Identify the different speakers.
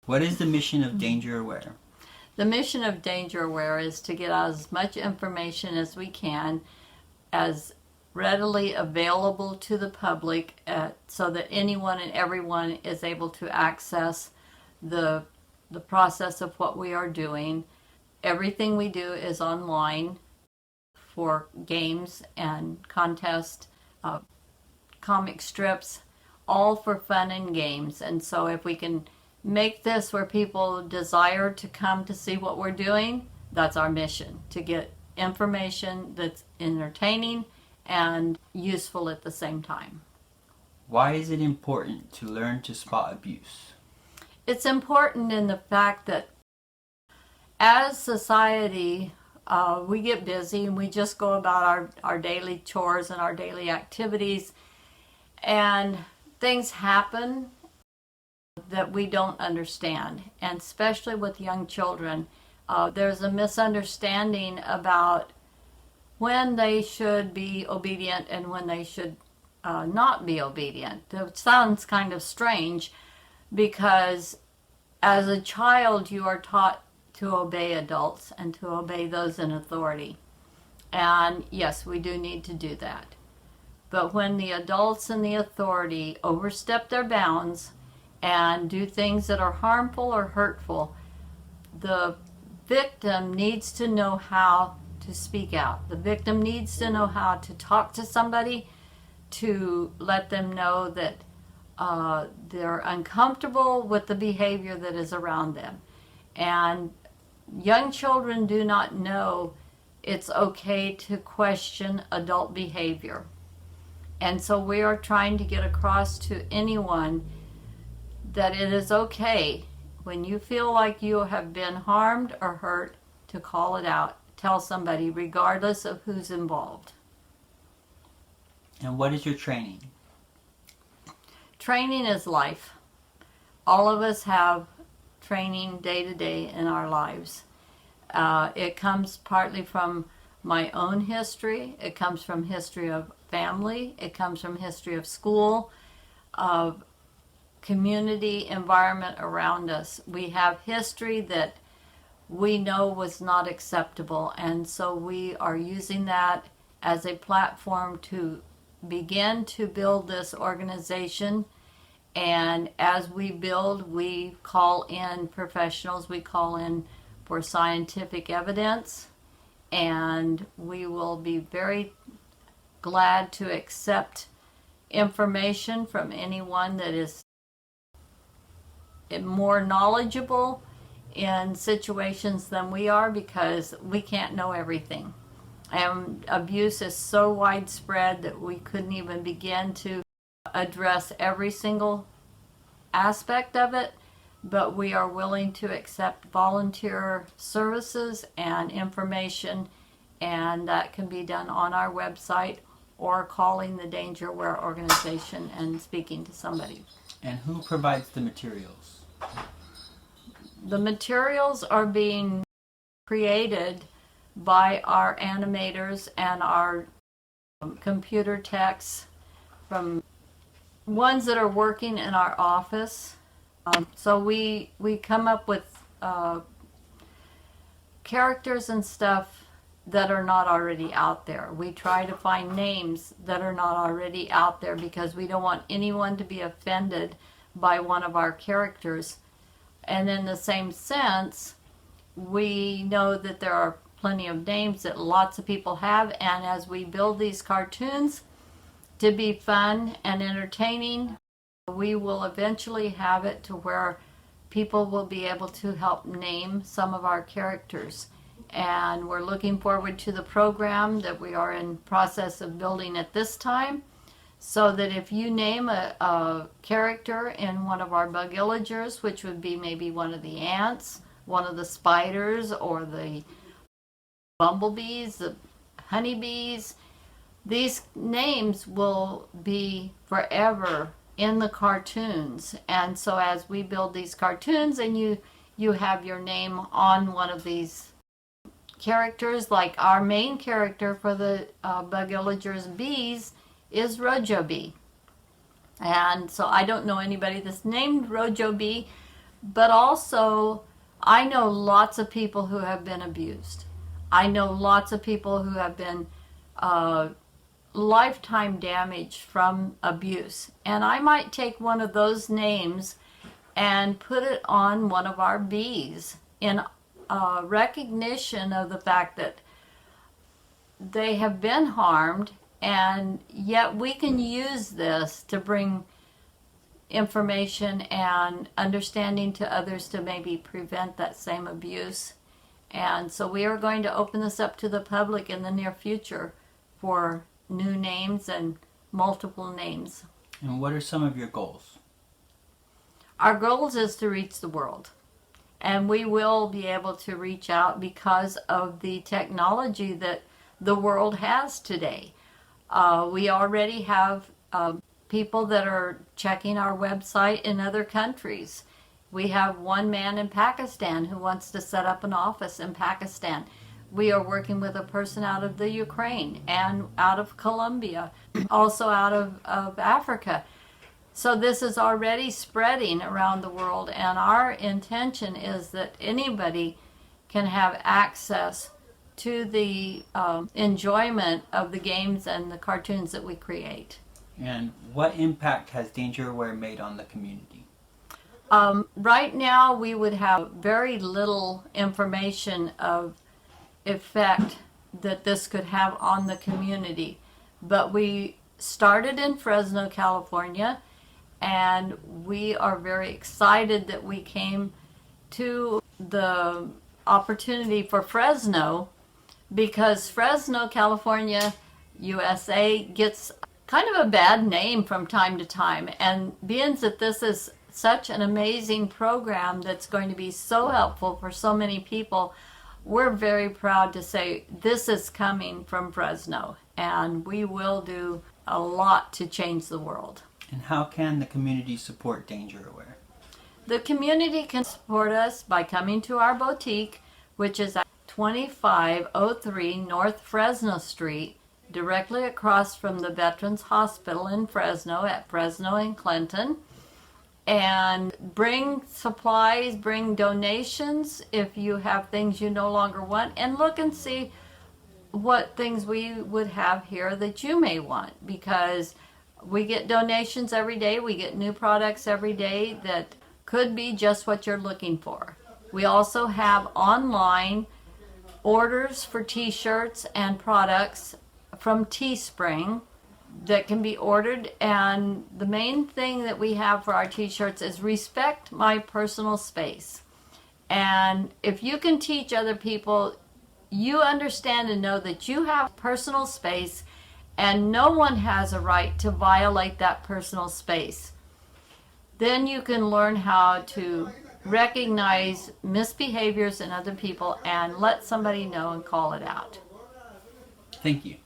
Speaker 1: What is the mission of Danger Aware?
Speaker 2: The mission of Danger Aware is to get as much information as we can, as readily available to the public, so that anyone and everyone is able to access the process of what we are doing. Everything we do is online for games and contests, comic strips, all for fun and games. And so if we can make this where people desire to come to see what we're doing, that's our mission, to get information that's entertaining and useful at the same time.
Speaker 1: Why is it important to learn to spot abuse?
Speaker 2: It's important in the fact that as society, we get busy and we just go about our daily chores and our daily activities, and things happen that we don't understand. And especially with young children, there's a misunderstanding about when they should be obedient and when they should not be obedient. It sounds kind of strange because as a child you are taught to obey adults and to obey those in authority. And yes, we do need to do that. But when the adults in the authority overstep their bounds and do things that are harmful or hurtful, the victim needs to know how to speak out. The victim needs to know how to talk to somebody, to let them know that they're uncomfortable with the behavior that is around them. And young children do not know it's okay to question adult behavior. And so we are trying to get across to anyone that it is okay when you feel like you have been harmed or hurt to call it out. Tell somebody, regardless of who's involved.
Speaker 1: And what is your training?
Speaker 2: Training is life. All of us have training day to day in our lives. It comes partly from my own history. It comes from history of family. It comes from history of school, of community environment around us. We have history that we know was not acceptable, and so we are using that as a platform to begin to build this organization. And as we build, we call in professionals, we call in for scientific evidence, and we will be very glad to accept information from anyone that is more knowledgeable in situations than we are, because we can't know everything. And abuse is so widespread that we couldn't even begin to address every single aspect of it, but we are willing to accept volunteer services and information, and that can be done on our website or calling the Danger Aware organization and speaking to somebody.
Speaker 1: And who provides the materials?
Speaker 2: The materials are being created by our animators and our computer techs, from ones that are working in our office. So we come up with characters and stuff that are not already out there. We try to find names that are not already out there because we don't want anyone to be offended by one of our characters. And in the same sense, we know that there are plenty of names that lots of people have, and as we build these cartoons to be fun and entertaining, we will eventually have it to where people will be able to help name some of our characters. And we're looking forward to the program that we are in process of building at this time, so that if you name a character in one of our Bug-illagers, which would be maybe one of the ants, one of the spiders, or the bumblebees, the honeybees, these names will be forever in the cartoons. And so as we build these cartoons and you have your name on one of these characters, like our main character for the Bug-illagers bees is Rojo Bee. And so I don't know anybody that's named Rojo Bee, but also I know lots of people who have been abused. I know lots of people who have been lifetime damage from abuse. And I might take one of those names and put it on one of our bees in recognition of the fact that they have been harmed, and yet we can use this to bring information and understanding to others to maybe prevent that same abuse. And so we are going to open this up to the public in the near future for new names and multiple names.
Speaker 1: And what are some of your goals?
Speaker 2: Our goals is to reach the world. And we will be able to reach out because of the technology that the world has today. We already have people that are checking our website in other countries. We have one man in Pakistan who wants to set up an office in Pakistan. We are working with a person out of the Ukraine and out of Colombia, also out of Africa. So this is already spreading around the world, and our intention is that anybody can have access to the enjoyment of the games and the cartoons that we create.
Speaker 1: And what impact has Danger Aware made on the community?
Speaker 2: Right now we would have very little information of effect that this could have on the community. But we started in Fresno, California, and we are very excited that we came to the opportunity for Fresno, because Fresno, California, USA gets kind of a bad name from time to time. And being that this is such an amazing program that's going to be so helpful for so many people, we're very proud to say this is coming from Fresno, and we will do a lot to change the world.
Speaker 1: And how can the community support Danger Aware?
Speaker 2: The community can support us by coming to our boutique, which is at 2503 North Fresno Street, directly across from the Veterans Hospital in Fresno at Fresno and Clinton. And bring supplies, bring donations if you have things you no longer want, and look and see what things we would have here that you may want, because we get donations every day. We get new products every day that could be just what you're looking for. We also have online orders for t-shirts and products from Teespring that can be ordered, and the main thing that we have for our t-shirts is respect my personal space. And if you can teach other people, you understand and know that you have personal space and no one has a right to violate that personal space, then you can learn how to recognize misbehaviors in other people and let somebody know and call it out.
Speaker 1: Thank you.